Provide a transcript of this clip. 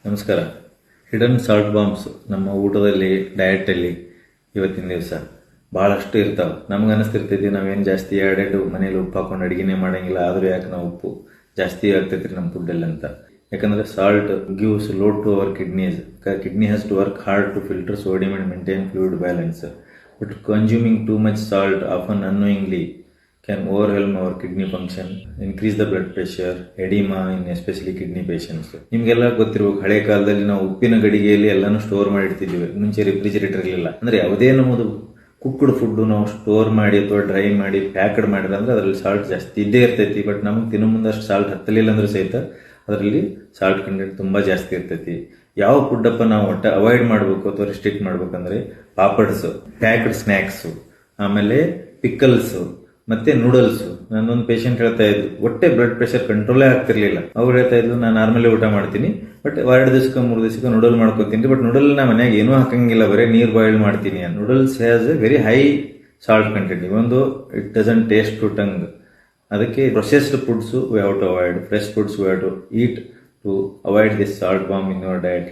ನಮಸ್ಕಾರ. Hidden salt bombs ನಮ್ಮ ಊಟದಲ್ಲಿ, ಡಯಟಲ್ಲಿ ಇವತ್ತಿನ ದಿವಸ ಭಾಳಷ್ಟು ಇರ್ತಾವೆ. ನಮ್ಗೆ ಅನಿಸ್ತಿರ್ತೈತಿ ನಾವೇನು ಜಾಸ್ತಿ ಎರಡೆರಡು ಮನೇಲಿ ಉಪ್ಪು ಹಾಕೊಂಡು ಅಡುಗೆನೇ ಮಾಡೋಂಗಿಲ್ಲ, ಆದರೂ ಯಾಕೆ ನಾವು ಉಪ್ಪು ಜಾಸ್ತಿ ಆಗ್ತೈತಿ ನಮ್ಮ ಫುಡ್ಡಲ್ಲಿ ಅಂತ. ಯಾಕಂದರೆ salt gives load to our kidneys. Kidney has to work hard to filter sodium and maintain fluid balance. But consuming too much salt often unknowingly can overwhelm our kidney function, increase the blood pressure, edema in especially kidney patients. ನಿಮಗೆಲ್ಲ ಗೊತ್ತಿರಬೇಕು, ಹಳೆ ಕಾಲದಲ್ಲಿ ನಾವು ಉಪ್ಪಿನ ಗಡಿಗೆಯಲ್ಲಿ ಎಲ್ಲಾನು store ಮಾಡಿ ಇಡ್ತಿದ್ವಿ. ಮುಂಚೆ refrigerator ಇರಲಿಲ್ಲ. ಅಂದರೆ ಯಾವುದೇ ನಮ್ಮದು ಕುಕ್ಡ್ ಫುಡ್ಡು ನಾವು ಸ್ಟೋರ್ ಮಾಡಿ ಅಥವಾ ಡ್ರೈ ಮಾಡಿ ಪ್ಯಾಕ್ಡ್ ಮಾಡಿದ್ರೆ ಅಂದರೆ ಅದರಲ್ಲಿ ಸಾಲ್ಟ್ ಜಾಸ್ತಿ ಇದ್ದೇ ಇರ್ತೈತಿ. ಬಟ್ ನಮಗೆ ತಿನ್ನೋ ಮುಂದೆ ಅಷ್ಟು ಸಾಲ್ಟ್ ಹತ್ತಲಿಲ್ಲ ಅಂದ್ರೆ ಸಹಿತ ಅದರಲ್ಲಿ ಸಾಲ್ಟ್ ಕಂಟೆಂಟ್ ತುಂಬ ಜಾಸ್ತಿ ಇರ್ತೈತಿ. ಯಾವ ಫುಡ್ಡಪ್ಪ ನಾವು ಒಟ್ಟು ಅವಾಯ್ಡ್ ಮಾಡಬೇಕು ಅಥವಾ ರಿಸ್ಟ್ರಿಕ್ಟ್ ಮಾಡ್ಬೇಕಂದ್ರೆ ಪಾಪಡ್ಸು, ಪ್ಯಾಕ್ಡ್ ಸ್ನ್ಯಾಕ್ಸು, ಆಮೇಲೆ ಪಿಕ್ಕಲ್ಸು ಮತ್ತೆ ನೂಡಲ್ಸು. ನಾನೊಂದು ಪೇಷಂಟ್ ಹೇಳ್ತಾ ಇದ್ರು, ಹೊಟ್ಟೆ ಬ್ಲಡ್ ಪ್ರೆಷರ್ ಕಂಟ್ರೋಲೇ ಆಗ್ತಿರ್ಲಿಲ್ಲ. ಅವ್ರು ಹೇಳ್ತಾ ಇದ್ರು, ನಾನು ನಾರ್ಮಲಿ ಊಟ ಮಾಡ್ತೀನಿ, ಬಟ್ 2 ದಿವಸಕ್ಕೆ 3 ದಿವಸಕ್ಕೆ ನೂಡಲ್ ಮಾಡ್ಕೊತೀನಿ. ಬಟ್ ನೂಡಲ್ ನಾ ಮನ್ಯಾಗ ಏನೂ ಹಾಕಂಗಿಲ್ಲ, ಬರೀ ನೀರು ಬಾಯ್ಲ್ ಮಾಡ್ತೀನಿ. Noodles has a very high salt content, ಇವೊಂದು it doesn't taste to tongue. ಅದಕ್ಕೆ processed foods we have to avoid, fresh foods we have to eat to avoid this salt bomb in your diet.